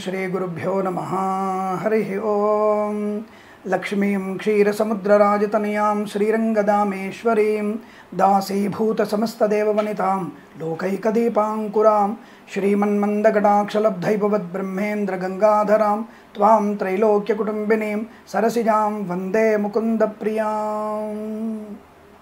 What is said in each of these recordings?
श्रीगुरुभ्यो नमः। हरिः ओं। लक्ष्मीं क्षीरसमुद्रराजतनयां श्रीरङ्गदामेश्वरीं दासीभूतसमस्तदेववनितां लोकैकदीपाङ्कुरां श्रीमन्मन्दकटाक्षलब्धैभवद्ब्रह्मेन्द्रगङ्गाधरां त्वां त्रैलोक्यकुटुम्बिनीं सरसिजां वन्दे मुकुन्दप्रियाम्।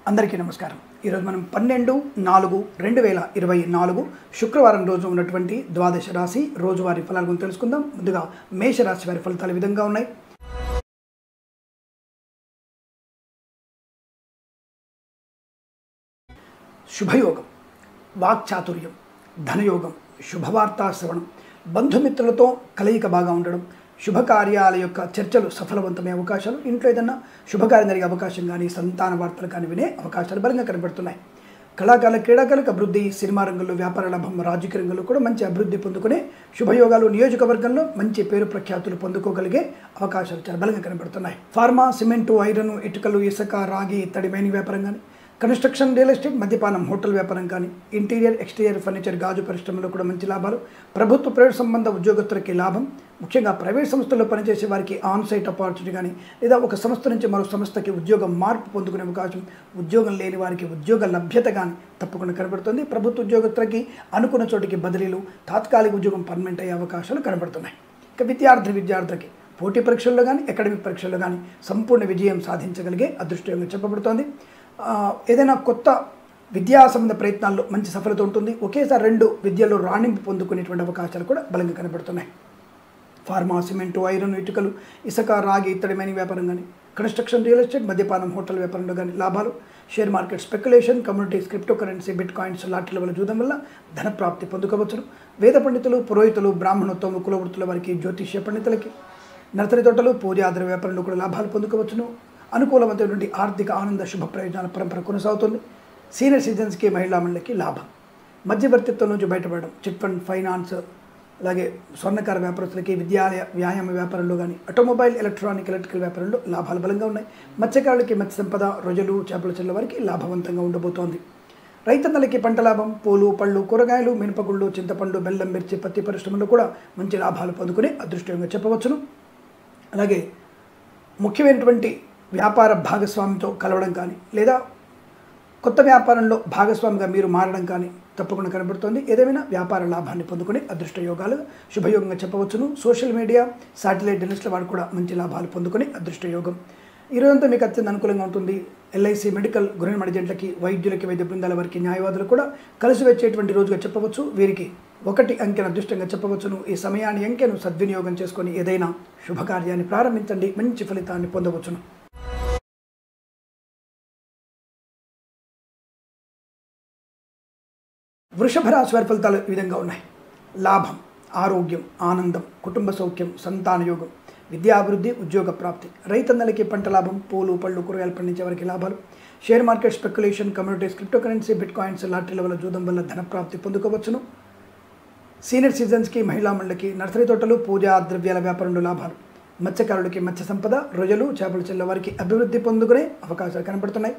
అందరికీ నమస్కారం। ఈరోజు మనం 12/4/2024 శుక్రవారం రోజు ఉన్నటువంటి ద్వాదశ రాశి రోజువారీ ఫలాల గురించి తెలుసుకుందాం। ముందుగా మేషరాశి వారి ఫలితాలు ఈ విధంగా ఉన్నాయి। శుభయోగం, వాక్చాతుర్యం, ధనయోగం, శుభవార్తా శ్రవణం, బంధుమిత్రులతో కలయిక బాగా ఉండడం, శుభకార్యాల యొక్క చర్చలు సఫలవంతమయ్యే అవకాశాలు, ఇంట్లో ఏదన్నా శుభకార్యం జరిగే అవకాశం కానీ సంతాన వార్తలు కానీ వినే అవకాశాలు బలంగా కనబడుతున్నాయి। కళాకారుల క్రీడాకారులకు అభివృద్ధి, సినిమా రంగంలో వ్యాపార లాభం, రాజకీయ రంగంలో కూడా మంచి అభివృద్ధి పొందుకునే శుభయోగాలు, నియోజకవర్గంలో మంచి పేరు ప్రఖ్యాతులు పొందుకోగలిగే అవకాశాలు చాలా బలంగా కనబడుతున్నాయి। ఫార్మా, సిమెంటు, ఐరన్, ఇటుకలు, ఇసుక, రాగి, ఇత్తడి, మైనింగ్ వ్యాపారం కానీ, కన్స్ట్రక్షన్, రియల్ ఎస్టేట్, మద్యపానం, హోటల్ వ్యాపారం కానీ, ఇంటీరియర్, ఎక్స్టీరియర్ ఫర్నిచర్, గాజు పరిశ్రమలో కూడా మంచి లాభాలు, ప్రభుత్వ ప్రైవేట్ సంబంధ ఉద్యోగస్తులకి లాభం, ముఖ్యంగా ప్రైవేట్ సంస్థల్లో పనిచేసే వారికి ఆన్ సైట్ ఆపర్చునిటీ కానీ, లేదా ఒక సంస్థ నుంచి మరో సంస్థకి ఉద్యోగం మార్పు పొందుకునే అవకాశం, ఉద్యోగం లేని వారికి ఉద్యోగ లభ్యత కానీ తప్పకుండా కనబడుతుంది। ప్రభుత్వ ఉద్యోగస్తులకి అనుకున్న చోటికి బదిలీలు, తాత్కాలిక ఉద్యోగం పర్మనెంట్ అయ్యే అవకాశాలు కనబడుతున్నాయి। ఇక విద్యార్థులకి పోటీ పరీక్షల్లో కానీ, అకాడమిక్ పరీక్షల్లో కానీ సంపూర్ణ విజయం సాధించగలిగే అదృష్టంగా చెప్పబడుతోంది। ఏదైనా కొత్త విద్యా సంబంధ ప్రయత్నాల్లో మంచి సఫలత ఉంటుంది। ఒకేసారి 2 విద్యల్లో రాణింపు పొందుకునేటువంటి అవకాశాలు కూడా బలంగా కనబడుతున్నాయి। ఫార్మా, సిమెంటు, ఐరన్, ఇటుకలు, ఇసుక, రాగి, ఇత్తడి, మైనింగ్ వ్యాపారం కానీ, కన్స్ట్రక్షన్, రియల్ ఎస్టేట్, మద్యపానం, హోటల్ వ్యాపారంలో కానీ లాభాలు, share market, speculation, communities, cryptocurrency, bitcoins, లాటరీల వల్ల చూడడం వల్ల ధన ప్రాప్తి పొందుకోవచ్చును। వేద పండితులు, పురోహితులు, బ్రాహ్మణోత్తమ కులవృత్తుల వారికి, జ్యోతిష్య పండితులకి, నర్సరీ తోటలు, పూజాద్ర వ్యాపారంలో కూడా లాభాలు పొందుకోవచ్చును। అనుకూలమైనటువంటి ఆర్థిక ఆనంద శుభ ప్రయోజనాల పరంపర కొనసాగుతుంది। సీనియర్ సిటిజన్స్కి, మహిళా మండలికి లాభం, మధ్యవర్తిత్వం నుంచి బయటపడడం, చిట్ ఫండ్, ఫైనాన్స్, అలాగే స్వర్ణకార వ్యాపారస్తులకి, విద్యాలయ, వ్యాయామ వ్యాపారంలో కానీ, ఆటోమొబైల్, ఎలక్ట్రికల్ వ్యాపారంలో లాభాలు బలంగా ఉన్నాయి। మత్స్యకారులకి మత్స్య సంపద, రొయ్యలు, చేపల చెల్ల వారికి లాభవంతంగా ఉండబోతోంది। రైతన్నలకి పంట లాభం, పూలు, పళ్ళు, కూరగాయలు, మినపగుళ్ళు, చింతపండు, బెల్లం, మిర్చి, పత్తి పరిశ్రమలో కూడా మంచి లాభాలు పొందుకునే అదృష్టంగా చెప్పవచ్చును। అలాగే ముఖ్యమైనటువంటి వ్యాపార భాగస్వామితో కలవడం కానీ, లేదా కొత్త వ్యాపారంలో భాగస్వామిగా మీరు మారడం కానీ తప్పకుండా కనబడుతోంది। ఏదేమైనా వ్యాపార లాభాన్ని పొందుకునే అదృష్ట యోగాలు శుభయోగంగా చెప్పవచ్చును। సోషల్ మీడియా, శాటిలైట్ జర్నలిస్టుల వారు కూడా మంచి లాభాలు పొందుకునే అదృష్ట యోగం। ఈరోజంతా మీకు అత్యంత అనుకూలంగా ఉంటుంది। ఎల్ఐసి, మెడికల్, గృహ ఏజెంట్లకి, వైద్యులకి, వైద్య బృందాల వారికి, న్యాయవాదులు కూడా కలిసి వచ్చేటువంటి రోజుగా చెప్పవచ్చు। వీరికి 1 అంకెను అదృష్టంగా చెప్పవచ్చును। ఈ సమయాన్ని అంకెను సద్వినియోగం చేసుకొని ఏదైనా శుభకార్యాన్ని ప్రారంభించండి, మంచి ఫలితాన్ని పొందవచ్చును। వృషభ రాశి వారి ఫలితాలు ఈ విధంగా ఉన్నాయి। లాభం, ఆరోగ్యం, ఆనందం, కుటుంబ సౌఖ్యం, సంతాన యోగం, విద్యాభివృద్ధి, ఉద్యోగ ప్రాప్తి, రైతన్నలకి పంట లాభం, పూలు, పళ్ళు, కూరగాయలు పండించే వారికి లాభాలు, share market, speculation, communities, cryptocurrency, bitcoins, లాటరీల వల్ల జూదం వల్ల ధన ప్రాప్తి పొందుకోవచ్చును। సీనియర్ సిటిజన్స్కి, మహిళా మండలికి, నర్సరీ తోటలు, పూజా ద్రవ్యాల వ్యాపారంలో లాభాలు, మత్స్యకారులకి మత్స్య సంపద, రొయ్యలు, చేపల చెల్ల వారికి అభివృద్ధి పొందుకునే అవకాశాలు కనబడుతున్నాయి।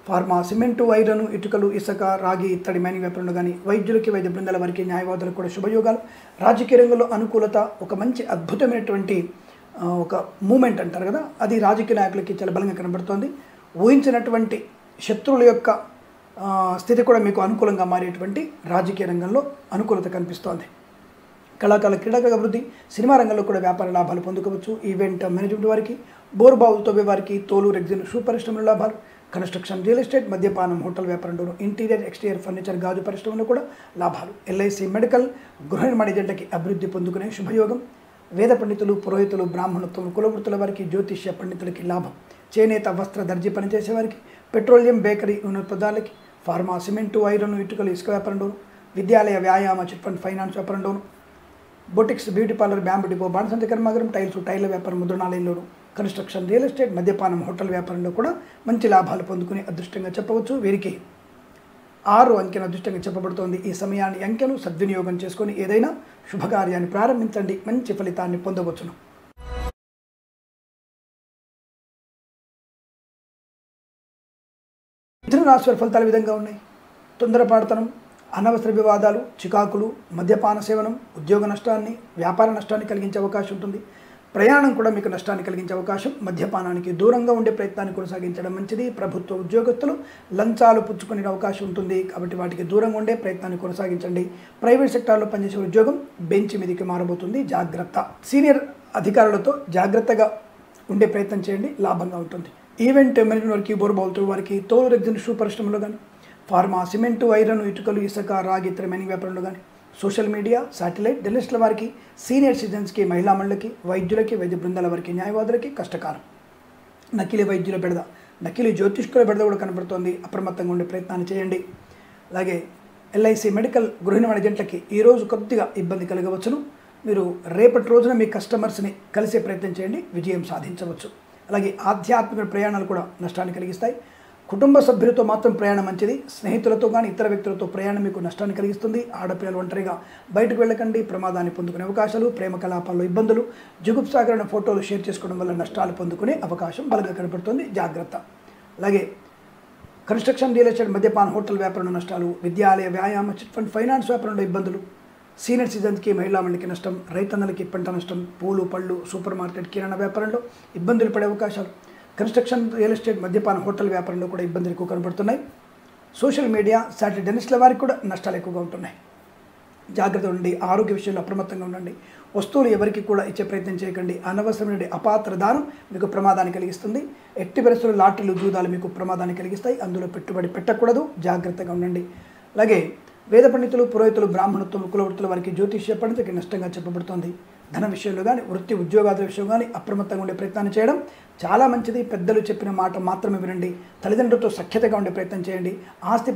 ఫార్మా, సిమెంటు, ఐరన్, ఇటుకలు, ఇసుక, రాగి, ఇత్తడి, మైనింగ్ వ్యాపారంలో కానీ, వైద్యులకి, వైద్య బృందాల వారికి, న్యాయవాదులకు కూడా శుభయోగాలు, రాజకీయ రంగంలో అనుకూలత, ఒక మంచి అద్భుతమైనటువంటి ఒక మూమెంట్ అంటారు కదా, అది రాజకీయ నాయకులకి చాలా బలంగా కనబడుతోంది। ఊహించినటువంటి శత్రువుల యొక్క స్థితి కూడా మీకు అనుకూలంగా మారేటువంటి రాజకీయ రంగంలో అనుకూలత కనిపిస్తోంది। కళాకారుల క్రీడాకారుల అభివృద్ధి, సినిమా రంగంలో కూడా వ్యాపార లాభాలు పొందుకోవచ్చు। ఈవెంట్ మేనేజ్మెంట్ వారికి, బోరుబావులు తవ్వే వారికి, తోలు, రెగ్జిన్, షూ పరిశ్రమల లాభాలు, కన్స్ట్రక్షన్, రియల్ ఎస్టేట్, మద్యపానం, హోటల్ వ్యాపారంలోను, ఇంటీరియర్, ఎక్స్టీరియర్ ఫర్నిచర్, గాజు పరిశ్రమలో కూడా లాభాలు, ఎల్ఐసి, మెడికల్, గృహ ఏజెంట్లకి అభివృద్ధి పొందుకునే శుభయోగం, వేద పండితులు, పురోహితులు, బ్రాహ్మణోత్తమ కులవృత్తుల వారికి, జ్యోతిష్య పండితులకి లాభం, చేనేత, వస్త్ర, దర్జీ పనిచేసే వారికి, పెట్రోలియం, బేకరీ, నూనె పదార్థాలకి, ఫార్మా, సిమెంటు, ఐరన్, ఇటుకలు, ఇసుక వ్యాపారంలోను, విద్యాలయ, వ్యాయామ, చిట్ ఫండ్, ఫైనాన్స్ వ్యాపారంలోను, boutiques, beauty parlour, bamboo depot, బాణసంచ కర్మాగారం, టైర్ల వ్యాపారం, ముద్రణాలయంలోను, కన్స్ట్రక్షన్, రియల్ ఎస్టేట్, మద్యపానం, హోటల్ వ్యాపారంలో కూడా మంచి లాభాలు పొందుకునే అదృష్టంగా చెప్పవచ్చు। వీరికి 6 అంకెను అదృష్టంగా చెప్పబడుతోంది। ఈ సమయాన్ని అంకెను సద్వినియోగం చేసుకొని ఏదైనా శుభకార్యాన్ని ప్రారంభించండి, మంచి ఫలితాన్ని పొందవచ్చును। మిథున రాశి వారి ఫలితాలు ఈ విధంగా ఉన్నాయి। తొందరపాటుతనం, అనవసర వివాదాలు, చికాకులు, మద్యపాన సేవనం ఉద్యోగ నష్టాన్ని, వ్యాపార నష్టాన్ని కలిగించే అవకాశం ఉంటుంది. ప్రయాణం కూడా మీకు నష్టాన్ని కలిగించే అవకాశం. మద్యపానానికి దూరంగా ఉండే ప్రయత్నాన్ని కొనసాగించడం మంచిది. ప్రభుత్వ ఉద్యోగస్తులు లంచాలు పుచ్చుకునే అవకాశం ఉంటుంది కాబట్టి వాటికి దూరంగా ఉండే ప్రయత్నాన్ని కొనసాగించండి. ప్రైవేట్ సెక్టార్లో పనిచేసే ఉద్యోగం బెంచ్ మీదకి మారబోతుంది, జాగ్రత్త. సీనియర్ అధికారులతో జాగ్రత్తగా ఉండే ప్రయత్నం చేయండి, లాభంగా ఉంటుంది. ఈవెంట్ మేనేజ్మెంట్ వారికి, బోర్బాల్తో వారికి, తోలు రెగ్జిన్ షూ పరిశ్రమలో కానీ, ఫార్మా, సిమెంటు, ఐరన్, ఇటుకలు, ఇసుక, రాగి, ఇతర మైనింగ్ వ్యాపారంలో కానీ, సోషల్ మీడియా, శాటిలైట్, డెంటిస్టుల వారికి, సీనియర్ సిటిజన్స్కి, మహిళా మండలికి, వైద్యులకి, వైద్య బృందాల వారికి, న్యాయవాదులకి కష్టకాలం. నకిలీ వైద్యుల బెడద, నకిలీ జ్యోతిష్కుల బెడద కూడా కనబడుతోంది. అప్రమత్తంగా ఉండే ప్రయత్నాన్ని చేయండి. అలాగే ఎల్ఐసి మెడికల్ గృహిణి ఏజెంట్లకి ఈరోజు కొద్దిగా ఇబ్బంది కలగవచ్చును. మీరు రేపటి రోజున మీ కస్టమర్స్ని కలిసే ప్రయత్నం చేయండి, విజయం సాధించవచ్చు. అలాగే ఆధ్యాత్మిక ప్రయాణాలు కూడా నష్టాన్ని కలిగిస్తాయి. కుటుంబ సభ్యులతో మాత్రం ప్రయాణం మంచిది. స్నేహితులతో కానీ ఇతర వ్యక్తులతో ప్రయాణం మీకు నష్టాన్ని కలిగిస్తుంది. ఆడపిల్లలు ఒంటరిగా బయటకు వెళ్ళకండి, ప్రమాదాన్ని పొందుకునే అవకాశాలు. ప్రేమ కలాపాల్లో ఇబ్బందులు, జుగుప్సాకరణ ఫోటోలు షేర్ చేసుకోవడం వల్ల నష్టాలు పొందుకునే అవకాశం బలంగా కనబడుతుంది, జాగ్రత్త. అలాగే కన్స్ట్రక్షన్, రియల్ ఎస్టేట్, మద్యపాన, హోటల్ వ్యాపారంలో నష్టాలు, విద్యాలయ, వ్యాయామ, చిట్ ఫండ్, ఫైనాన్స్ వ్యాపారంలో ఇబ్బందులు, సీనియర్ సిటిజన్స్కి, మహిళా మండలికి నష్టం, రైతన్నలకి పంట నష్టం, పూలు, పళ్ళు, సూపర్ మార్కెట్, కిరాణా వ్యాపారంలో ఇబ్బందులు పడే అవకాశాలు. కన్స్ట్రక్షన్, రియల్ ఎస్టేట్, మద్యపాన, హోటల్ వ్యాపారంలో కూడా ఇబ్బందులు ఎక్కువ కనబడుతున్నాయి. సోషల్ మీడియా, శాటిలైట్, డెంటిస్టుల వారికి కూడా నష్టాలు ఎక్కువగా ఉంటున్నాయి, జాగ్రత్త ఉండండి. ఆరోగ్య విషయంలో అప్రమత్తంగా ఉండండి. వస్తువులు ఎవరికి కూడా ఇచ్చే ప్రయత్నం చేయకండి. అనవసరమైన అపాత్ర దానం మీకు ప్రమాదాన్ని కలిగిస్తుంది. ఎట్టి పరిస్థితుల్లో లాటరీలు, జూదాలు మీకు ప్రమాదాన్ని కలిగిస్తాయి, అందులో పెట్టుబడి పెట్టకూడదు, జాగ్రత్తగా ఉండండి. అలాగే వేద పండితులు, పురోహితులు, బ్రాహ్మణత్వం, కులవృత్తుల వారికి, జ్యోతిష్య పండితులకి నష్టంగా చెప్పబడుతోంది. ధన విషయంలో కానీ, వృత్తి ఉద్యోగాల విషయం కానీ అప్రమత్తంగా ఉండే ప్రయత్నాన్ని చేయడం చాలా మంచిది. పెద్దలు చెప్పిన మాట మాత్రమే వినండి. తల్లిదండ్రులతో సఖ్యతగా ఉండే ప్రయత్నం చేయండి. ఆస్తి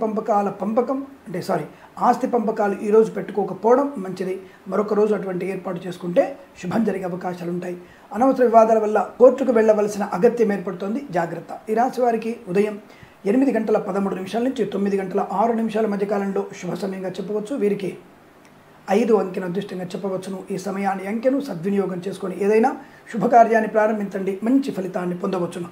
పంపకాలు ఈరోజు పెట్టుకోకపోవడం మంచిది. మరొక రోజు అటువంటి ఏర్పాటు చేసుకుంటే శుభం జరిగే అవకాశాలు ఉంటాయి. అనవసర వివాదాల వల్ల కోర్టుకు వెళ్ళవలసిన అగత్యం ఏర్పడుతోంది, జాగ్రత్త. ఈ రాశి వారికి ఉదయం 8:13 నుంచి 9:06 మధ్యకాలంలో శుభ సమయంగా చెప్పవచ్చు. వీరికి 5 అంకెను అదృష్టంగా చెప్పవచ్చును. ఈ సమయాన్ని, అంకెను సద్వినియోగం చేసుకొని ఏదైనా శుభకార్యాన్ని ప్రారంభించండి, మంచి ఫలితాన్ని పొందవచ్చును.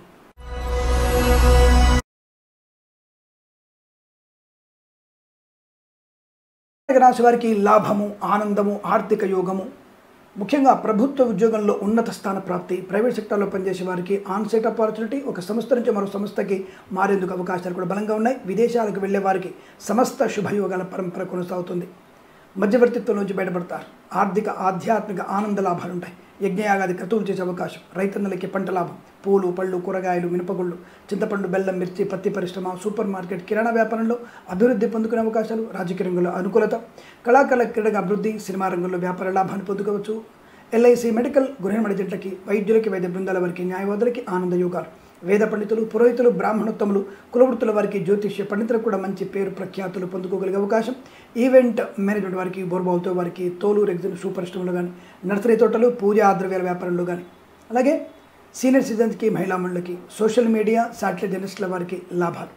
రాశి వారికి లాభము, ఆనందము, ఆర్థిక యోగము, ముఖ్యంగా ప్రభుత్వ ఉద్యోగంలో ఉన్నత స్థాన ప్రాప్తి, ప్రైవేట్ సెక్టార్లో పనిచేసే వారికి ఆన్సైట్ ఆపర్చునిటీ, ఒక సంస్థ నుంచి మరో సంస్థకి మారేందుకు అవకాశాలు కూడా బలంగా ఉన్నాయి. విదేశాలకు వెళ్లే వారికి సమస్త శుభయోగాల పరంపర కొనసాగుతుంది. మధ్యవర్తిత్వం నుంచి బయటపడతారు. ఆర్థిక, ఆధ్యాత్మిక ఆనంద లాభాలు ఉంటాయి. యజ్ఞయాగాది క్రతువులు చేసే అవకాశం. రైతన్నలకి పంట లాభం. పూలు, పళ్ళు, కూరగాయలు, మినపగుళ్ళు, చింతపండు, బెల్లం, మిర్చి, పత్తి పరిశ్రమ, సూపర్ మార్కెట్, కిరాణా వ్యాపారంలో అభివృద్ధి పొందుకునే అవకాశాలు. రాజకీయ రంగంలో అనుకూలత. కళాకారుల క్రీడగా అభివృద్ధి. సినిమా రంగంలో వ్యాపార లాభాన్ని పొందుకోవచ్చు. ఎల్ఐసి మెడికల్ గృహిణి ఏజెంట్లకి, వైద్యులకి, వైద్య బృందాల వారికి, న్యాయవాదులకి ఆనంద యోగాలు. వేద పండితులు, పురోహితులు, బ్రాహ్మణోత్తములు, కులవృత్తుల వారికి, జ్యోతిష్య పండితులకు కూడా మంచి పేరు ప్రఖ్యాతులు పొందుకోగలిగే అవకాశం. ఈవెంట్ మేనేజ్మెంట్ వారికి, బోర్బాల్తో వారికి, తోలు రెగ్జిన్ షూ పరిశ్రమలో కానీ, నర్సరీ తోటలు, పూజా ద్రవ్యాల వ్యాపారంలో కానీ, అలాగే సీనియర్ సిటిజన్స్కి, మహిళా మండలికి, సోషల్ మీడియా, శాటిలైట్, జర్నలిస్టుల వారికి లాభాలు.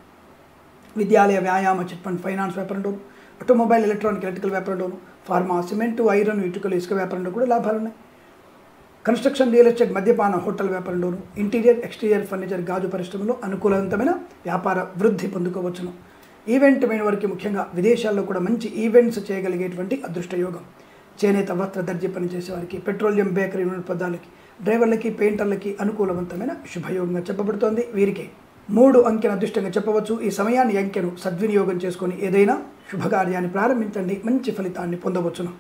విద్యాలయ, వ్యాయామ, చిట్ ఫండ్, ఫైనాన్స్ వ్యాపారంలోను, ఆటోమొబైల్, ఎలక్ట్రికల్ వ్యాపారంలోను, ఫార్మా, సిమెంటు, ఐరన్, ఇటుకలు, ఇసుక వ్యాపారంలో కూడా లాభాలు ఉన్నాయి. కన్స్ట్రక్షన్, రియల్ ఎస్టేట్, మద్యపాన, హోటల్ వ్యాపారంలోను, ఇంటీరియర్, ఎక్స్టీరియర్ ఫర్నిచర్, గాజు పరిశ్రమలో అనుకూలవంతమైన వ్యాపార వృద్ధి పొందుకోవచ్చును. ఈవెంట్ మైన వారికి ముఖ్యంగా విదేశాల్లో కూడా మంచి ఈవెంట్స్ చేయగలిగేటువంటి అదృష్ట యోగం. చేనేత, వస్త్ర, దర్జీ పనిచేసే వారికి, పెట్రోలియం, బేకరీ పదార్థాలకి, డ్రైవర్లకి, పెయింటర్లకి అనుకూలవంతమైన శుభయోగంగా చెప్పబడుతోంది. వీరికి 3 అంకెను అదృష్టంగా చెప్పవచ్చు. ఈ సమయాన్ని, అంకెను సద్వినియోగం చేసుకొని ఏదైనా శుభకార్యాన్ని ప్రారంభించండి, మంచి ఫలితాన్ని పొందవచ్చును.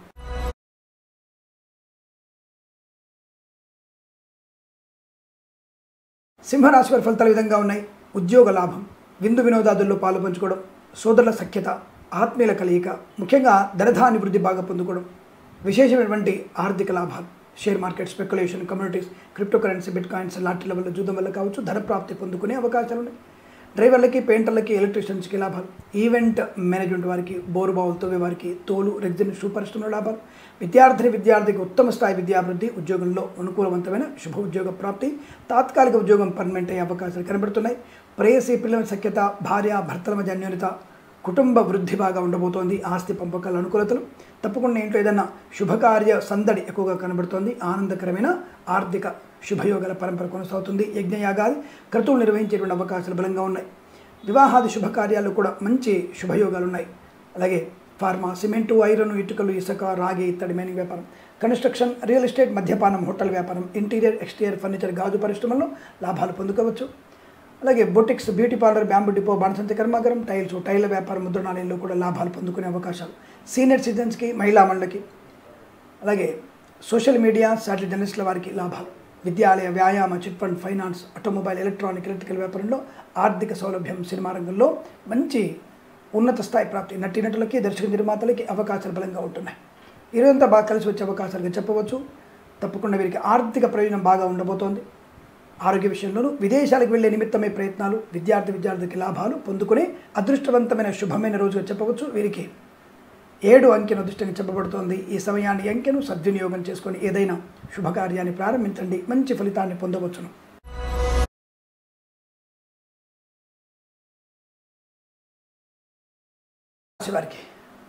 సింహరాశి వారి ఫలితాలు విధంగా ఉన్నాయి. ఉద్యోగ లాభం, విందు వినోదాదుల్లో పాలు పంచుకోవడం, సోదరుల సఖ్యత, ఆత్మీయుల కలయిక, ముఖ్యంగా ధనధాన్య వృద్ధి బాగా పొందుకోవడం, విశేషమైనటువంటి ఆర్థిక లాభాలు. Share market, speculation, communities, cryptocurrency, bitcoins, లాటరీల వల్ల, జూదం వల్ల కావచ్చు ధన ప్రాప్తి పొందుకునే అవకాశాలు ఉన్నాయి. డ్రైవర్లకి, పెయింటర్లకి, ఎలక్ట్రీషియన్స్కి లాభాలు. ఈవెంట్ మేనేజ్మెంట్ వారికి, బోరుబావులతో వారికి, తోలు రెగ్జిన్ షూ పరిశ్రమలో లాభాలు. విద్యార్థికి ఉత్తమ స్థాయి విద్యాభివృద్ధి, ఉద్యోగంలో అనుకూలవంతమైన శుభ ఉద్యోగ ప్రాప్తి, తాత్కాలిక ఉద్యోగం పర్మనెంట్ అయ్యే అవకాశాలు కనబడుతున్నాయి. ప్రేయసి, పిల్లల సఖ్యత, భార్య భర్తల మధ్య అన్యోన్యత, కుటుంబ వృద్ధి బాగా ఉండబోతోంది. ఆస్తి పంపకాల అనుకూలతలు. తప్పకుండా ఇంట్లో ఏదైనా శుభకార్య సందడి ఎక్కువగా కనబడుతోంది. ఆనందకరమైన ఆర్థిక శుభయోగాల పరంపర కొనసాగుతుంది. యజ్ఞయాగాది క్రతువులు నిర్వహించేటువంటి అవకాశాలు బలంగా ఉన్నాయి. వివాహాది శుభకార్యాలు కూడా మంచి శుభయోగాలు ఉన్నాయి. అలాగే ఫార్మా, సిమెంటు, ఐరన్, ఇటుకలు, ఇసుక, రాగి, ఇత్తడి, మైనింగ్ వ్యాపారం, కన్స్ట్రక్షన్, రియల్ ఎస్టేట్, మద్యపానం, హోటల్ వ్యాపారం, ఇంటీరియర్, ఎక్స్టీరియర్ ఫర్నిచర్, గాజు పరిశ్రమల్లో లాభాలు పొందుకోవచ్చు. అలాగే boutiques, beauty parlour, bamboo depot, బాణసంచ కర్మాగారం, టైల వ్యాపారం, ముద్రణాలయంలో కూడా లాభాలు పొందుకునే అవకాశాలు. సీనియర్ సిటిజన్స్కి, మహిళా మండలికి, అలాగే సోషల్ మీడియా, శాటిలైట్ జర్నలిస్టుల వారికి లాభాలు. విద్యాలయ, వ్యాయామ, chit fund, finance, automobile, electrical వ్యాపారంలో ఆర్థిక సౌలభ్యం. సినిమా రంగంలో మంచి ఉన్నత స్థాయి ప్రాప్తి. నటీనటులకి, దర్శక నిర్మాతలకి అవకాశాలు బలంగా ఉంటున్నాయి. ఇదంతా బాగా కలిసి వచ్చే అవకాశాలుగా చెప్పవచ్చు. తప్పకుండా వీరికి ఆర్థిక ప్రయోజనం బాగా ఉండబోతోంది. ఆరోగ్య విషయంలోనూ విదేశాలకు వెళ్లే నిమిత్తమే ప్రయత్నాలు. విద్యార్థికి లాభాలు పొందుకునే అదృష్టవంతమైన శుభమైన రోజుగా చెప్పవచ్చు. వీరికి 7 అంకెను అదృష్టంగా చెప్పబడుతోంది. ఈ సమయాన్ని అంకెను సద్వినియోగం చేసుకొని ఏదైనా శుభకార్యాన్ని ప్రారంభించండి, మంచి ఫలితాన్ని పొందవచ్చును. వారికి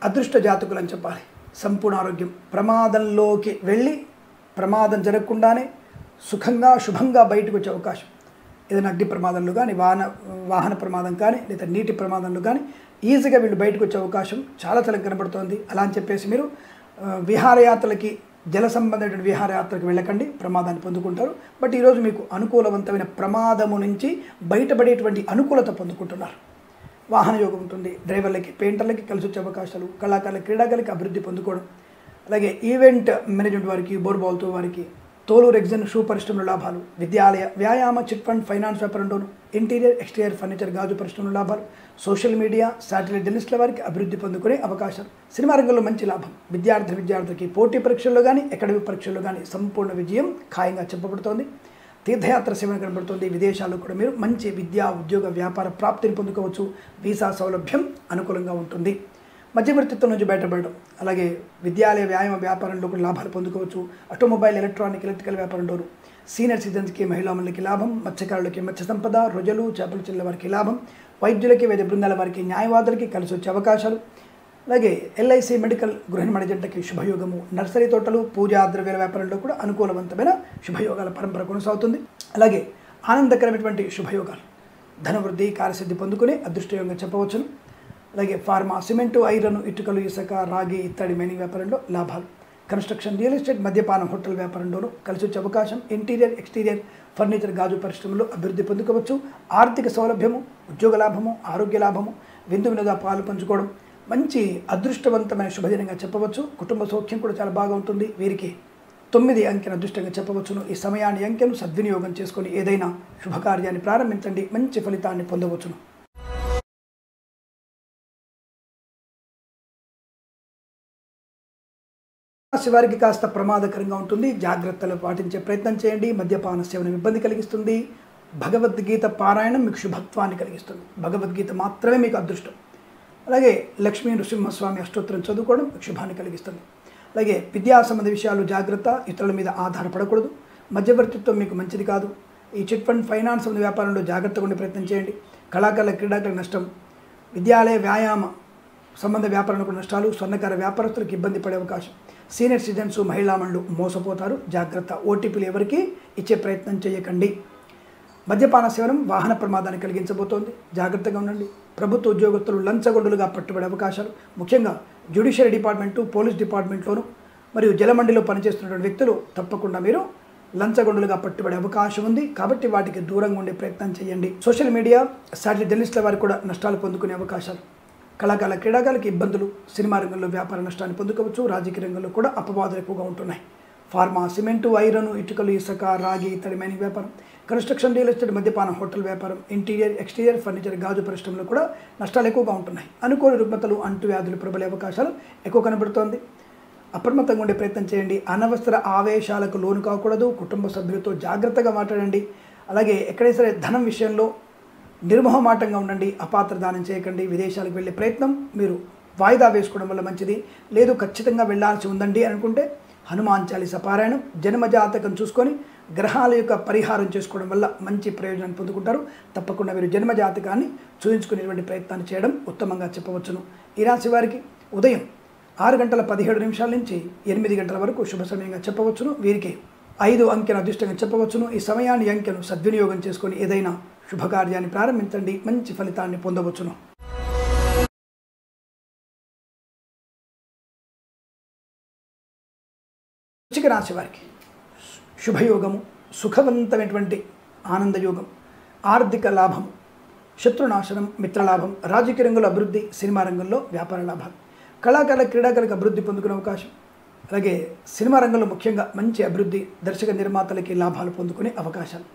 అదృష్ట జాతకులు అని చెప్పాలి. సంపూర్ణ ఆరోగ్యం. ప్రమాదంలోకి వెళ్ళి ప్రమాదం జరగకుండానే సుఖంగా శుభంగా బయటకు వచ్చే అవకాశం. ఏదైనా అగ్ని ప్రమాదంలో కానీ, వాహన ప్రమాదం కానీ, లేదా నీటి ప్రమాదంలో కానీ ఈజీగా వీళ్ళు బయటకు వచ్చే అవకాశం చాలా కనబడుతోంది. అలా అని చెప్పేసి మీరు విహారయాత్రలకి, జల సంబంధమైన విహారయాత్రకు వెళ్ళకండి, ప్రమాదాన్ని పొందుకుంటారు. బట్ ఈరోజు మీకు అనుకూలవంతమైన ప్రమాదము నుంచి బయటపడేటువంటి అనుకూలత పొందుకుంటున్నారు. వాహన యోగం ఉంటుంది. డ్రైవర్లకి, పెయింటర్లకి కలిసి వచ్చే అవకాశాలు. కళాకారులకి, క్రీడాకారులకి అభివృద్ధి పొందుకోవడం. అలాగే ఈవెంట్ మేనేజ్మెంట్ వారికి, బోర్డు బాల్తో వారికి, తోలు, రెగ్జిన్, షూ పరిశ్రమల లాభాలు. విద్యాలయ, వ్యాయామ, చిట్ ఫండ్, ఫైనాన్స్ వ్యాపారంలోను, ఇంటీరియర్, ఎక్స్టీరియర్ ఫర్నిచర్, గాజు పరిశ్రమల లాభాలు. సోషల్ మీడియా, శాటిలైట్ జర్నలిస్టుల వారికి అభివృద్ధి పొందుకునే అవకాశాలు. సినిమా రంగంలో మంచి లాభం. విద్యార్థికి పోటీ పరీక్షల్లో కానీ, అకాడమిక్ పరీక్షల్లో కానీ సంపూర్ణ విజయం ఖాయంగా చెప్పబడుతోంది. తీర్థయాత్ర సేవన కనబడుతుంది. విదేశాల్లో కూడా మీరు మంచి విద్యా, ఉద్యోగ, వ్యాపార ప్రాప్తిని పొందుకోవచ్చు. వీసా సౌలభ్యం అనుకూలంగా ఉంటుంది. మధ్యవర్తిత్వం నుంచి బయటపడడం. అలాగే విద్యాలయ, వ్యాయామ వ్యాపారంలో కూడా లాభాలు పొందుకోవచ్చు. ఆటోమొబైల్, ఎలక్ట్రికల్ వ్యాపారంలోను సీనియర్ సిటిజన్స్కి, మహిళా మండలికి లాభం. మత్స్యకారులకి మత్స్య సంపద, రొయ్యలు, చేపల చెల్లెల వారికి లాభం. వైద్యులకి, వైద్య బృందాల వారికి, న్యాయవాదులకి కలిసి వచ్చే అవకాశాలు. అలాగే ఎల్ఐసి, మెడికల్, గృహిణి జంటకి శుభయోగము. నర్సరీ తోటలు, పూజా ద్రవ్యాల వ్యాపారంలో కూడా అనుకూలవంతమైన శుభయోగాల పరంపర కొనసాగుతుంది. అలాగే ఆనందకరమైనటువంటి శుభయోగాలు. ధనవృద్ధి, కార్యసిద్ధి పొందుకునే అదృష్టయోగంగా చెప్పవచ్చును. అలాగే ఫార్మా, సిమెంటు, ఐరన్, ఇటుకలు, ఇసుక, రాగి, ఇత్తడి, మైనింగ్ వ్యాపారంలో లాభాలు. కన్స్ట్రక్షన్, రియల్ ఎస్టేట్, మద్యపానం, హోటల్ వ్యాపారంలోనూ కలిసి వచ్చే అవకాశం. ఇంటీరియర్, ఎక్స్టీరియర్ ఫర్నిచర్, గాజు పరిశ్రమలో అభివృద్ధి పొందుకోవచ్చు. ఆర్థిక సౌలభ్యము, ఉద్యోగ లాభము, ఆరోగ్య లాభము, విందు వినోద పాలు పంచుకోవడం మంచి అదృష్టవంతమైన శుభదినంగా చెప్పవచ్చు. కుటుంబ సౌఖ్యం కూడా చాలా బాగా ఉంటుంది. వీరికి 9 అంకెను అదృష్టంగా చెప్పవచ్చును. ఈ సమయాన్ని అంకెను సద్వినియోగం చేసుకొని ఏదైనా శుభకార్యాన్ని ప్రారంభించండి, మంచి ఫలితాన్ని పొందవచ్చును. వారికి కాస్త ప్రమాదకరంగా ఉంటుంది. జాగ్రత్తలు పాటించే ప్రయత్నం చేయండి. మద్యపాన సేవనం ఇబ్బంది కలిగిస్తుంది. భగవద్గీత పారాయణం మీకు శుభత్వాన్ని కలిగిస్తుంది. భగవద్గీత మాత్రమే మీకు అదృష్టం. అలాగే లక్ష్మీ నృసింహస్వామి అష్టోత్తరం చదువుకోవడం శుభాన్ని కలిగిస్తుంది. అలాగే విద్యా సంబంధ విషయాలు జాగ్రత్త. ఇతరుల మీద ఆధారపడకూడదు. మధ్యవర్తిత్వం మీకు మంచిది కాదు. ఈ చిట్ ఫండ్, ఫైనాన్స్ సంబంధ వ్యాపారంలో జాగ్రత్తగా ఉండే ప్రయత్నం చేయండి. కళాకారుల, క్రీడాకారులకు నష్టం. విద్యాలయ, వ్యాయామ సంబంధ వ్యాపారంలో నష్టాలు. స్వర్ణకార వ్యాపారస్తులకు ఇబ్బంది పడే అవకాశం. సీనియర్ సిటిజన్స్, మహిళా మండలు మోసపోతారు. జాగ్రత్త. ఓటీపీలు ఎవరికి ఇచ్చే ప్రయత్నం చేయకండి. మద్యపాన సేవనం వాహన ప్రమాదాన్ని కలిగించబోతోంది. జాగ్రత్తగా ఉండండి. ప్రభుత్వ ఉద్యోగస్తులు లంచగొండులుగా పట్టుబడే అవకాశాలు. ముఖ్యంగా జ్యుడిషియరీ డిపార్ట్మెంటు, పోలీస్ డిపార్ట్మెంట్లోను మరియు జలమండిలో పనిచేస్తున్నటువంటి వ్యక్తులు తప్పకుండా మీరు లంచగొండులుగా పట్టుబడే అవకాశం ఉంది. కాబట్టి వాటికి దూరంగా ఉండే ప్రయత్నం చేయండి. సోషల్ మీడియా, శాటిలైట్ జర్నలిస్టుల వారికి కూడా నష్టాలు పొందుకునే అవకాశాలు. కళాకారుల, క్రీడాకారులకి ఇబ్బందులు. సినిమా రంగంలో వ్యాపార నష్టాన్ని పొందుకోవచ్చు. రాజకీయ రంగంలో కూడా అపవాదులు ఎక్కువగా ఉంటున్నాయి. ఫార్మా, సిమెంటు, ఐరన్, ఇటుకలు, ఇసుక, రాగి, ఇత్తడి, మైనింగ్ వ్యాపారం. కన్స్ట్రక్షన్, రియల్ ఎస్టేట్, మద్యపానం, హోటల్ వ్యాపారం. ఇంటీరియర్, ఎక్స్టీరియర్ ఫర్నిచర్, గాజు పరిశ్రమలో కూడా నష్టాలు ఎక్కువగా ఉంటున్నాయి. అనుకోని రుగ్మతలు, అంటువ్యాధులు ప్రబలే అవకాశాలు ఎక్కువ కనబడుతోంది. అప్రమత్తంగా ఉండే ప్రయత్నం చేయండి. అనవసర ఆవేశాలకు లోను కాకూడదు. కుటుంబ సభ్యులతో జాగ్రత్తగా మాట్లాడండి. అలాగే ఎక్కడైనా సరే ధనం విషయంలో నిర్మోహమాటంగా ఉండండి. అపాత్ర దానం చేయకండి. విదేశాలకు వెళ్ళే ప్రయత్నం మీరు వాయిదా వేసుకోవడం వల్ల మంచిది. లేదు ఖచ్చితంగా వెళ్ళాల్సి ఉందండి అనుకుంటే హనుమాన్ చాలీసా పారాయణం, జన్మజాతకం చూసుకొని గ్రహాల యొక్క పరిహారం చేసుకోవడం వల్ల మంచి ప్రయోజనాన్ని పొందుకుంటారు. తప్పకుండా మీరు జన్మజాతకాన్ని చూయించుకునేటువంటి ప్రయత్నాన్ని చేయడం ఉత్తమంగా చెప్పవచ్చును. ఈ రాశి వారికి ఉదయం 6:17 నుంచి 8 గంటల వరకు శుభ సమయంగా చెప్పవచ్చును. వీరికి 5 అంకెను అదృష్టంగా చెప్పవచ్చును. ఈ సమయాన్ని అంకెను సద్వినియోగం చేసుకొని ఏదైనా శుభకార్యాన్ని ప్రారంభించండి, మంచి ఫలితాన్ని పొందవచ్చును. వృశ్చిక రాశి వారికి శుభయోగము, సుఖవంతమైనటువంటి ఆనందయోగం, ఆర్థిక లాభము, శత్రునాశనం, మిత్రలాభం, రాజకీయ రంగంలో అభివృద్ధి, సినిమా రంగంలో వ్యాపార లాభాలు, కళాకారుల క్రీడాకారులకు అభివృద్ధి పొందుకునే అవకాశం, అలాగే సినిమా రంగంలో ముఖ్యంగా మంచి అభివృద్ధి, దర్శక నిర్మాతలకి లాభాలు పొందుకునే అవకాశాలు,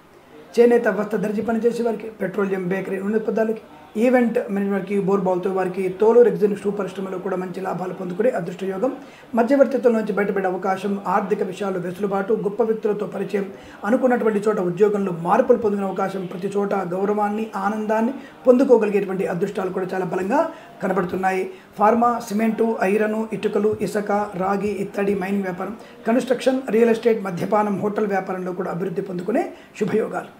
చేనేత వస్త్ర దర్జీ పనిచేసే వారికి, పెట్రోలియం, బేకరీ, నూనె పదార్థాలకి, ఈవెంట్ మేనేజ్మెంట్కి, బోర్బాల్తో వారికి, తోలు రెగ్జిన్ షూ పరిశ్రమలో కూడా మంచి లాభాలు పొందుకునే అదృష్టయోగం, మధ్యవర్తిత్వం నుంచి బయటపడే అవకాశం, ఆర్థిక విషయాల్లో వెసులుబాటు, గొప్ప వ్యక్తులతో పరిచయం, అనుకున్నటువంటి చోట ఉద్యోగంలో మార్పులు పొందుకునే అవకాశం, ప్రతి చోట గౌరవాన్ని, ఆనందాన్ని పొందుకోగలిగేటువంటి అదృష్టాలు కూడా చాలా బలంగా కనబడుతున్నాయి. ఫార్మా, సిమెంటు, ఐరను, ఇటుకలు, ఇసుక, రాగి, ఇత్తడి, మైనింగ్ వ్యాపారం, కన్స్ట్రక్షన్, రియల్ ఎస్టేట్, మద్యపానం, హోటల్ వ్యాపారంలో కూడా అభివృద్ధి పొందుకునే శుభయోగాలు.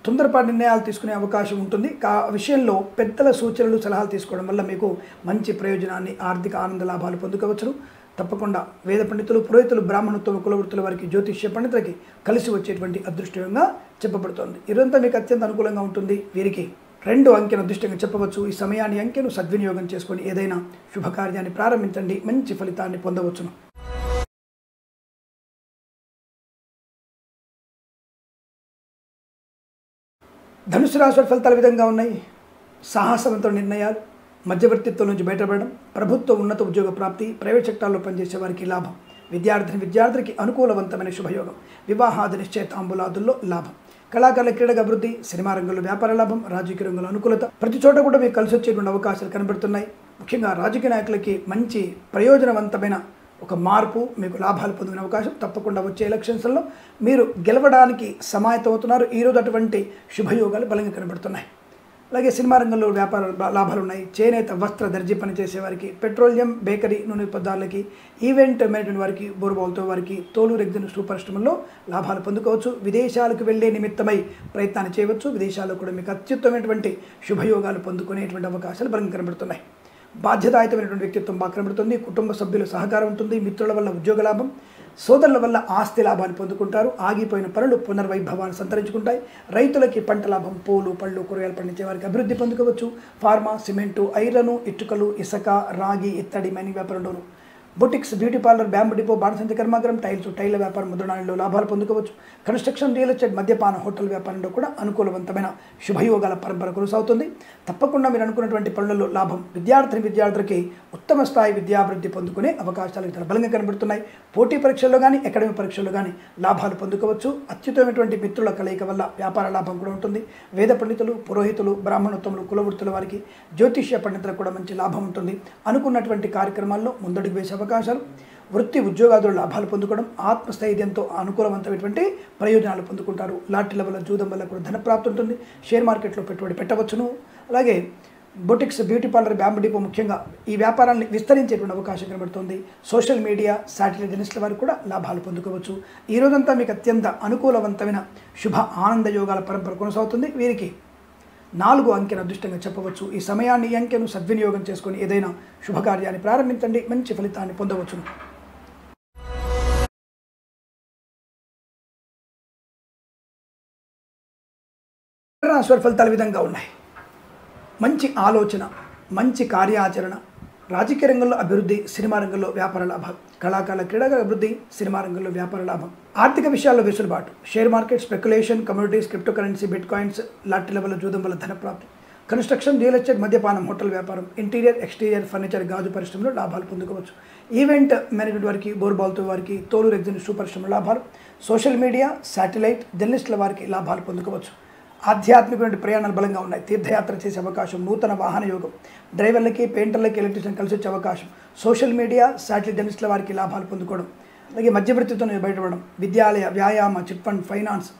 తొందరపాటు నిర్ణయాలు తీసుకునే అవకాశం ఉంటుంది. విషయంలో పెద్దల సూచనలు, సలహాలు తీసుకోవడం వల్ల మీకు మంచి ప్రయోజనాన్ని, ఆర్థిక ఆనంద లాభాలు పొందుకోవచ్చును. తప్పకుండా వేద పండితులు, పురోహితులు, బ్రాహ్మణత్వం, కులవృత్తుల వారికి, జ్యోతిష్య పండితులకి కలిసి వచ్చేటువంటి అదృష్టంగా చెప్పబడుతోంది. ఇదంతా మీకు అత్యంత అనుకూలంగా ఉంటుంది. వీరికి 2 అంకెను అదృష్టంగా చెప్పవచ్చు. ఈ సమయాన్ని, అంకెను సద్వినియోగం చేసుకొని ఏదైనా శుభకార్యాన్ని ప్రారంభించండి, మంచి ఫలితాన్ని పొందవచ్చును. ధనుసు రాశి వారి ఫలితాలు విధంగా ఉన్నాయి. సాహసవంతమైన నిర్ణయాలు, మధ్యవర్తిత్వం నుంచి బయటపడడం, ప్రభుత్వ ఉన్నత ఉద్యోగ ప్రాప్తి, ప్రైవేట్ సెక్టార్లో పనిచేసే వారికి లాభం, విద్యార్థికి అనుకూలవంతమైన శుభయోగం, వివాహాది నిశ్చయితాంబులాదుల్లో లాభం, కళాకారుల క్రీడగా అభివృద్ధి, సినిమా రంగంలో వ్యాపార లాభం, రాజకీయ రంగంలో అనుకూలత, ప్రతి చోట కూడా మీకు కలిసి వచ్చేటువంటి అవకాశాలు కనబడుతున్నాయి. ముఖ్యంగా రాజకీయ నాయకులకి మంచి ప్రయోజనవంతమైన ఒక మార్పు, మీకు లాభాలు పొందుకునే అవకాశం. తప్పకుండా వచ్చే ఎలక్షన్స్లో మీరు గెలవడానికి సమాయత్తమవుతున్నారు. ఈరోజు అటువంటి శుభయోగాలు బలంగా కనబడుతున్నాయి. అలాగే సినిమా రంగంలో వ్యాపార లాభాలు ఉన్నాయి. చేనేత వస్త్ర దర్జీ పనిచేసే వారికి, పెట్రోలియం, బేకరీ, నూనె పదార్థాలకి, ఈవెంట్ మేనేజ్మెంట్ వారికి, బోర్బాల్తో వారికి, తోలు రెగ్జిన్ షూ పరిశ్రమల్లో లాభాలు పొందుకోవచ్చు. విదేశాలకు వెళ్లే నిమిత్తమై ప్రయత్నాన్ని చేయవచ్చు. విదేశాల్లో కూడా మీకు అత్యుత్తమైనటువంటి శుభయోగాలు పొందుకునేటువంటి అవకాశాలు బలంగా కనబడుతున్నాయి. బాధ్యతాయుతమైనటువంటి వ్యక్తిత్వం బాగా కనబడుతుంది. కుటుంబ సభ్యుల సహకారం ఉంటుంది. మిత్రుల వల్ల ఉద్యోగ లాభం, సోదరుల వల్ల ఆస్తి లాభాన్ని పొందుకుంటారు. ఆగిపోయిన పనులు పునర్వైభవాన్ని సంతరించుకుంటాయి. రైతులకి పంట లాభం, పూలు, పళ్ళు, కూరగాయలు పండించే వారికి అభివృద్ధి పొందుకోవచ్చు. ఫార్మా, సిమెంటు, ఐరను, ఇటుకలు, ఇసుక, రాగి, ఇత్తడి, మైనింగ్ వ్యాపారంలోను, boutiques, beauty parlour, bamboo depot, బాణసంచ కర్మాగారం, టైల వ్యాపారం, ముద్రణాలలో లాభాలు పొందుకోవచ్చు. కన్స్ట్రక్షన్, రియల్ ఎస్టేట్, మద్యపాన, హోటల్ వ్యాపారంలో కూడా అనుకూలవంతమైన శుభయోగాల పరంపర కొనసాగుతుంది. తప్పకుండా మీరు అనుకున్నటువంటి పనులలో లాభం, విద్యార్థులకి ఉత్తమ స్థాయి విద్యాభివృద్ధి పొందుకునే అవకాశాలు చాలా బలంగా కనబడుతున్నాయి. పోటీ పరీక్షల్లో కానీ, అకాడమిక్ పరీక్షల్లో కానీ లాభాలు పొందుకోవచ్చు. అత్యుత్తమైనటువంటి మిత్రుల కలయిక వల్ల వ్యాపార లాభం కూడా ఉంటుంది. వేద పండితులు, పురోహితులు, బ్రాహ్మణోత్తములు, కులవృత్తుల వారికి, జ్యోతిష్య పండితులకు కూడా మంచి లాభం ఉంటుంది. అనుకున్నటువంటి కార్యక్రమాల్లో ముందడుగు వేసే అవకాశాలు, వృత్తి ఉద్యోగాదుల లాభాలు పొందుకోవడం, ఆత్మస్థైర్యంతో అనుకూలవంతమైనటువంటి ప్రయోజనాలు పొందుకుంటారు. లాటరీల వల్ల, జూదం వల్ల కూడా ధనప్రాప్తి ఉంటుంది. షేర్ మార్కెట్లో పెట్టుబడి పెట్టవచ్చును. అలాగే boutiques, beauty parlour, bamboo depot ముఖ్యంగా ఈ వ్యాపారాన్ని విస్తరించేటువంటి అవకాశం కనబడుతుంది. సోషల్ మీడియా, శాటిలైట్ జర్నలిస్టుల వారు కూడా లాభాలు పొందుకోవచ్చు. ఈ రోజంతా మీకు అత్యంత అనుకూలవంతమైన శుభ ఆనంద యోగాల పరంపర కొనసాగుతుంది. వీరికి 4 అంకెను అదృష్టంగా చెప్పవచ్చు. ఈ సమయాన్ని, అంకెను సద్వినియోగం చేసుకొని ఏదైనా శుభకార్యాన్ని ప్రారంభించండి, మంచి ఫలితాన్ని పొందవచ్చును. రాశి ఫలితాల విధంగా ఉన్నాయి. మంచి ఆలోచన, మంచి కార్యాచరణ, రాజకీయ రంగంలో అభివృద్ధి, సినిమా రంగంలో వ్యాపార లాభాలు, కళాకారుల క్రీడగా అభివృద్ధి, సినిమా రంగంలో వ్యాపార లాభం, ఆర్థిక విషయాల్లో వెసులుబాటు, share market, speculation, communities, cryptocurrency, bitcoins, లాటరీల వల్ల, జూదం వల్ల ధనప్రాప్తి, కన్స్ట్రక్షన్, రియల్ ఎస్టేట్, మద్యపానం, హోటల్ వ్యాపారం, ఇంటీరియర్, ఎక్స్టీరియర్, ఫర్నిచర్, గాజు పరిశ్రమలో లాభాలు పొందుకోవచ్చు. ఈవెంట్ మేనేజ్మెంట్ వారికి, బోర్బాల్తో వారికి, తోలు రెగ్జిన్ షూ పరిశ్రమ లాభాలు, సోషల్ మీడియా, శాటిలైట్ జర్నలిస్టుల వారికి లాభాలు పొందుకోవచ్చు. ఆధ్యాత్మికమైన ప్రయాణాలు బలంగా ఉన్నాయి. తీర్థయాత్ర చేసే అవకాశం, నూతన వాహన యోగం, డ్రైవర్లకి, పెయింటర్లకి, ఎలక్ట్రీషియన్ కలిసి వచ్చే అవకాశం, సోషల్ మీడియా, శాటిలైట్ జర్నలిస్టుల వారికి లాభాలు పొందుకోవడం, అలాగే మధ్యవర్తితో బయటపడడం, విద్యాలయ, వ్యాయామ, chit fund, finance,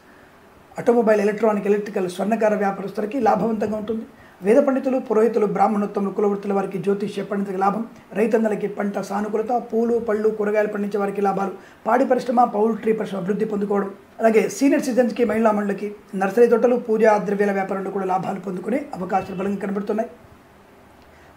automobile, electronic, electrical, స్వర్ణకార వ్యాపారస్తులకి లాభవంతంగా ఉంటుంది. వేద పండితులు, పురోహితులు, బ్రాహ్మణోత్తములు, కులవృత్తుల వారికి, జ్యోతిష్య పండితులకి లాభం, రైతన్నలకి పంట సానుకూలత, పూలు, పళ్ళు, కూరగాయలు పండించే వారికి లాభాలు, పాడి పరిశ్రమ, పౌల్ట్రీ పరిశ్రమ అభివృద్ధి పొందుకోవడం, అలాగే సీనియర్ సిటిజన్స్కి, మహిళా మండలికి, నర్సరీ తోటలు, పూజా ద్రవ్యాల వ్యాపారంలో కూడా లాభాలు పొందుకునే అవకాశాలు బలంగా కనబడుతున్నాయి.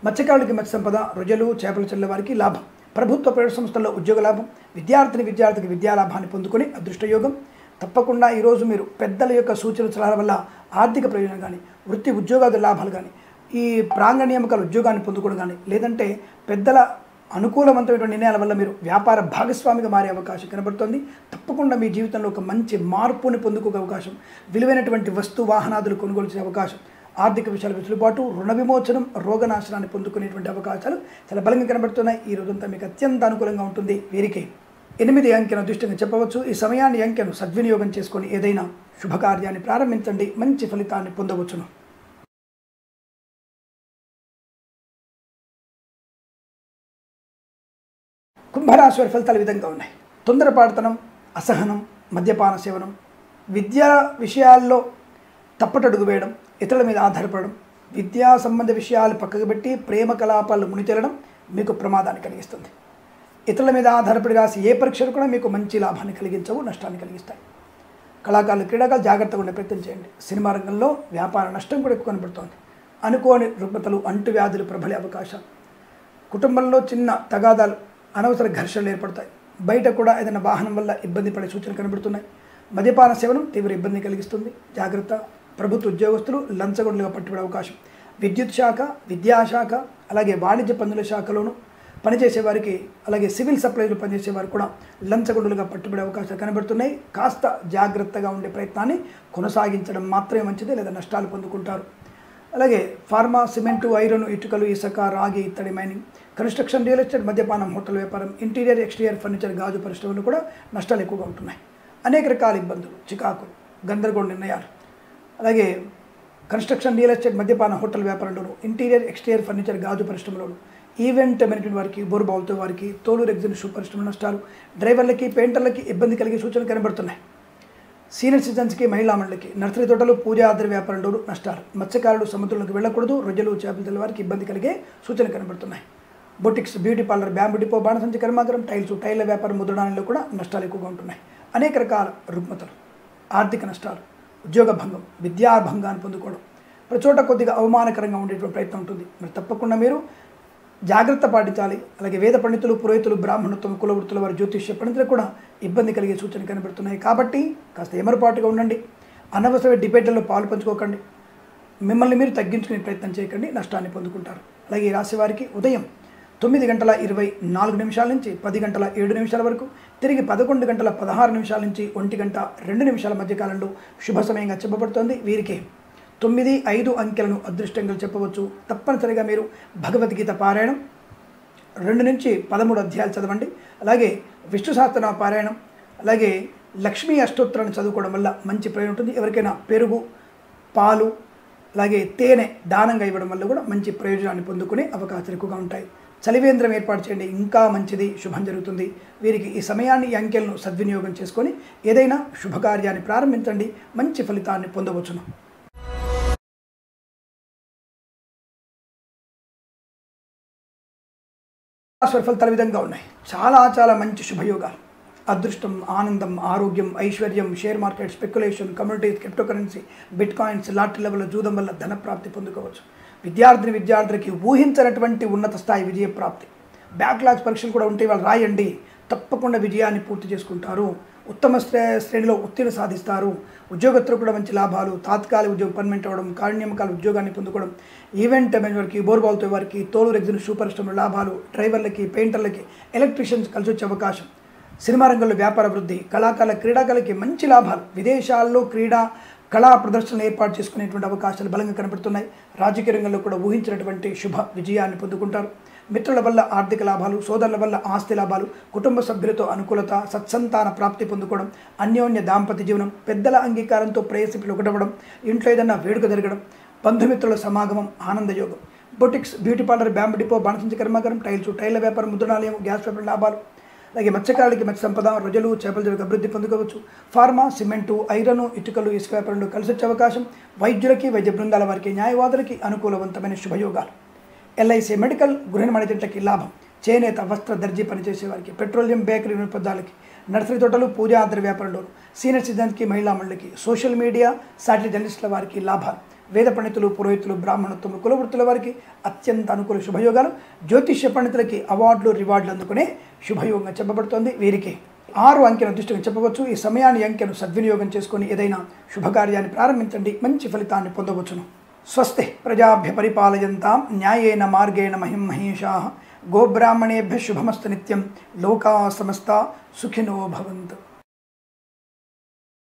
మత్స్యకారులకి మత్స్య సంపద, రొయ్యలు, చేపల చెల్లె వారికి లాభం, ప్రభుత్వ ప్రైవేట్ సంస్థల్లో ఉద్యోగ లాభం, విద్యార్థికి విద్యా లాభాన్ని పొందుకునే అదృష్టయోగం. తప్పకుండా ఈరోజు మీరు పెద్దల యొక్క సూచన సలహాల వల్ల ఆర్థిక ప్రయోజనం కానీ, వృత్తి ఉద్యోగాల లాభాలు కానీ, ఈ ప్రాంగణ నియామకాల ఉద్యోగాన్ని పొందుకోవడం కానీ, లేదంటే పెద్దల అనుకూలవంతమైన నిర్ణయాల వల్ల మీరు వ్యాపార భాగస్వామిగా మారే అవకాశం కనబడుతోంది. తప్పకుండా మీ జీవితంలో ఒక మంచి మార్పుని పొందుకోగల అవకాశం, విలువైనటువంటి వస్తు వాహనాదులు కొనుగోలు చేసే అవకాశం, ఆర్థిక విషయాల వెసులుబాటు, రుణ విమోచనం, రోగనాశనాన్ని పొందుకునేటువంటి అవకాశాలు చాలా బలంగా కనబడుతున్నాయి. ఈ రోజంతా మీకు అత్యంత అనుకూలంగా ఉంటుంది. వీరికి 8 అంకెను అదృష్టంగా చెప్పవచ్చు. ఈ సమయాన్ని అంకెను సద్వినియోగం చేసుకొని ఏదైనా శుభకార్యాన్ని ప్రారంభించండి, మంచి ఫలితాన్ని పొందవచ్చును. కుంభరాశి వారి ఫలితాలు ఈ విధంగా ఉన్నాయి. తొందరపాటుతనం, అసహనం, మద్యపాన సేవనం, విద్యా విషయాల్లో తప్పటడుగు వేయడం, ఇతరుల మీద ఆధారపడడం, విద్యా సంబంధ విషయాలు పక్కకు పెట్టి ప్రేమ కలాపాలు మునితేలడం మీకు ప్రమాదాన్ని కలిగిస్తుంది. ఇతరుల మీద ఆధారపడి రాసి ఏ పరీక్షలు కూడా మీకు మంచి లాభాన్ని కలిగించవు, నష్టాన్ని కలిగిస్తాయి. కళాకారులు, క్రీడాకారులు జాగ్రత్తగా ఉండే ప్రయత్నం చేయండి. సినిమా రంగంలో వ్యాపార నష్టం కూడా ఎక్కువ కనబడుతోంది. అనుకోని రుగ్మతలు, అంటువ్యాధులు ప్రబలే అవకాశాలు, కుటుంబంలో చిన్న తగాదాలు, అనవసర ఘర్షణలు ఏర్పడతాయి. బయట కూడా ఏదైనా వాహనం వల్ల ఇబ్బంది పడే సూచనలు కనబడుతున్నాయి. మద్యపాన సేవనం తీవ్ర ఇబ్బంది కలిగిస్తుంది, జాగ్రత్త. ప్రభుత్వ ఉద్యోగస్తులు లంచగొండలుగా పట్టుబడే అవకాశం. విద్యుత్ శాఖ, విద్యాశాఖ, అలాగే వాణిజ్య పన్నుల శాఖలోను పనిచేసే వారికి, అలాగే సివిల్ సప్లైలు పనిచేసే వారు కూడా లంచగొండలుగా పట్టుబడే అవకాశాలు కనబడుతున్నాయి. కాస్త జాగ్రత్తగా ఉండే ప్రయత్నాన్ని కొనసాగించడం మాత్రమే మంచిది, లేదా నష్టాలు పొందుకుంటారు. అలాగే ఫార్మా, సిమెంటు, ఐరన్, ఇటుకలు, ఇసుక, రాగి, ఇత్తడి, మైనింగ్, కన్స్ట్రక్షన్, రియల్ ఎస్టేట్, మద్యపానం, హోటల్ వ్యాపారం, ఇంటీరియర్, ఎక్స్టీరియర్ ఫర్నిచర్, గాజు పరిశ్రమలు కూడా నష్టాలు ఎక్కువగా ఉంటున్నాయి. అనేక రకాల ఇబ్బందులు, చికాకులు, గందరగోళ నిర్ణయాలు, అలాగే కన్స్ట్రక్షన్, రియల్ ఎస్టేట్, మద్యపాన, హోటల్ వ్యాపారంలోను, ఇంటీరియర్, ఎక్స్టీరియర్ ఫర్నిచర్, గాజు పరిశ్రమలోను, ఈవెంట్ మేనేజ్మెంట్ వారికి, బోర్బావులతో వారికి, తోలు రెగ్జిన్ షూ పరిశ్రమ నష్టాలు, డ్రైవర్లకి, పెయింటర్లకి ఇబ్బంది కలిగే సూచనలు కనబడుతున్నాయి. సీనియర్ సిటిజన్స్కి, మహిళా మండలికి, నర్సరీ తోటలు, పూజా ఆధార వ్యాపారంలో నష్టాలు, మత్స్యకారులు సముద్రంలోకి వెళ్ళకూడదు, రొయ్యలు, చేపలు తెల్ల వారికి ఇబ్బంది కలిగే సూచనలు కనబడుతున్నాయి. Boutiques, beauty parlour, bamboo depot, బాణసంచి కర్మాగారం, టైల్ల వ్యాపారం, ముద్రణాలలో కూడా నష్టాలు ఎక్కువగా ఉంటున్నాయి. అనేక రకాల రుగ్మతలు, ఆర్థిక నష్టాలు, ఉద్యోగ భంగం, విద్యాభంగాన్ని పొందుకోవడం, ప్రతి చోట కొద్దిగా అవమానకరంగా ఉండేటువంటి ప్రయత్నం ఉంటుంది. మరి తప్పకుండా మీరు జాగ్రత్త పాటించాలి. అలాగే వేద పండితులు, పురోహితులు, బ్రాహ్మణత్వం, కులవృత్తుల వారి, జ్యోతిష్య పండితులకు కూడా ఇబ్బంది కలిగే సూచనలు కనబడుతున్నాయి. కాబట్టి కాస్త ఎమరుపాటుగా ఉండండి. అనవసరమైన డిబేట్లలో పాలు పంచుకోకండి. మిమ్మల్ని మీరు తగ్గించుకునే ప్రయత్నం చేయకండి, నష్టాన్ని పొందుకుంటారు. అలాగే ఈ రాశి వారికి ఉదయం 9:24 నుంచి 10:07 వరకు, తిరిగి 11:16 నుంచి 1:02 మధ్య కాలంలో శుభ సమయంగా చెప్పబడుతోంది. వీరికి 9, 5 అంకెలను అదృష్టంగా చెప్పవచ్చు. తప్పనిసరిగా మీరు భగవద్గీత పారాయణం 2 నుంచి 13 అధ్యాయాలు చదవండి. అలాగే విష్ణు సహస్రనామ పారాయణం, అలాగే లక్ష్మీ అష్టోత్తరాన్ని చదువుకోవడం వల్ల మంచి ప్రయోజనం ఉంటుంది. ఎవరికైనా పెరుగు, పాలు, అలాగే తేనె దానంగా ఇవ్వడం వల్ల కూడా మంచి ప్రయోజనాన్ని పొందుకునే అవకాశాలు ఎక్కువగా ఉంటాయి. చలివేంద్రం ఏర్పాటు చేయండి, ఇంకా మంచిది, శుభం జరుగుతుంది. వీరికి ఈ సమయాన్ని, ఈ అంకెలను సద్వినియోగం చేసుకొని ఏదైనా శుభకార్యాన్ని ప్రారంభించండి, మంచి ఫలితాన్ని పొందవచ్చును. ఫలితాల విధంగా ఉన్నాయి. చాలా మంచి శుభయోగాలు, అదృష్టం, ఆనందం, ఆరోగ్యం, ఐశ్వర్యం, share market, speculation, communities, cryptocurrency, bit coins, lottery level జూదం వల్ల ధన ప్రాప్తి పొందుకోవచ్చు. విద్యార్థులకి ఊహించినటువంటి ఉన్నత స్థాయి విజయ ప్రాప్తి. బ్యాక్లాగ్స్ పరీక్షలు కూడా ఉంటే వాళ్ళు రాయండి, తప్పకుండా విజయాన్ని పూర్తి చేసుకుంటారు. ఉత్తమ శ్రేణిలో ఉత్తీర్ణ సాధిస్తారు. ఉద్యోగస్తులు కూడా మంచి లాభాలు, తాత్కాలిక ఉద్యోగం పర్మనెంట్ అవ్వడం, కారణ్యమకాల ఉద్యోగాన్ని పొందుకోవడం, ఈవెంట్ మేనేజ్ వారికి, బోర్బాల్తో వారికి, తోలు రెగ్జిన్ షూ పరిశ్రమల లాభాలు, డ్రైవర్లకి, పెయింటర్లకి, ఎలక్ట్రీషియన్స్ కలిసి వచ్చే అవకాశం, సినిమా రంగంలో వ్యాపార వృద్ధి, కళాకారుల, క్రీడాకారులకి మంచి లాభాలు, విదేశాల్లో క్రీడా కళా ప్రదర్శనలు ఏర్పాటు చేసుకునేటువంటి అవకాశాలు బలంగా కనబడుతున్నాయి. రాజకీయ రంగంలో కూడా ఊహించినటువంటి శుభ విజయాన్ని పొందుకుంటారు. మిత్రుల వల్ల ఆర్థిక లాభాలు, సోదరుల వల్ల ఆస్తి లాభాలు, కుటుంబ సభ్యులతో అనుకూలత, సత్సంతాన ప్రాప్తి పొందుకోవడం, అన్యోన్య దాంపత్య జీవనం, పెద్దల అంగీకారంతో ప్రేయసిపులు ఒకటవడం, ఇంట్లో ఏదైనా వేడుక జరగడం, బంధుమిత్రుల సమాగమం, ఆనందయోగం, boutiques, beauty parlour, bamboo depot, బాణసంచి కర్మాగారం, టైల్ల వ్యాపారం, ముద్రణాలయం, గ్యాస్ పేపర్ లాభాలు, అలాగే మత్స్యకారులకి మత్స్య సంపద, రొయ్యలు, చేపల జరుగు అభివృద్ధి పొందుకోవచ్చు. ఫార్మా, సిమెంటు, ఐరన్, ఇటుకలు, ఇసుక వ్యాపారంలో కలిసి వచ్చే అవకాశం, వైద్యులకి, వైద్య బృందాల వారికి, న్యాయవాదులకి అనుకూలవంతమైన శుభయోగాలు, ఎల్ఐసి, మెడికల్, గృహ మణిజంటకి లాభం, చేనేత, వస్త్ర, దర్జీ పనిచేసే వారికి, పెట్రోలియం, బేకరీ నిరుపదాలకి, నర్సరీ తోటలు, పూజా ఆధార వ్యాపారంలో, సీనియర్ సిటిజన్స్కి, మహిళా మండలికి, సోషల్ మీడియా, సాటిలైట్ జర్నలిస్టుల వారికి లాభాలు, వేద పండితులు, పురోహితులు, బ్రాహ్మణత్వం, కులవృత్తుల వారికి అత్యంత అనుకూల శుభయోగాలు, జ్యోతిష్య పండితులకి అవార్డులు, రివార్డులు అందుకునే శుభయోగంగా చెప్పబడుతోంది. వీరికి 6 అంకెను అదృష్టంగా చెప్పవచ్చు. ఈ సమయాన్ని, అంకెను సద్వినియోగం చేసుకొని ఏదైనా శుభకార్యాన్ని ప్రారంభించండి, మంచి ఫలితాన్ని పొందవచ్చును. స్వస్తి ప్రజాభ్య పరిపాలయంతాం న్యాయేన మార్గేణ మహిం మహేషాః గోబ్రాహ్మణేభ్య శుభమస్తు నిత్యం. లోకా సమస్త సుఖినో భవంతు.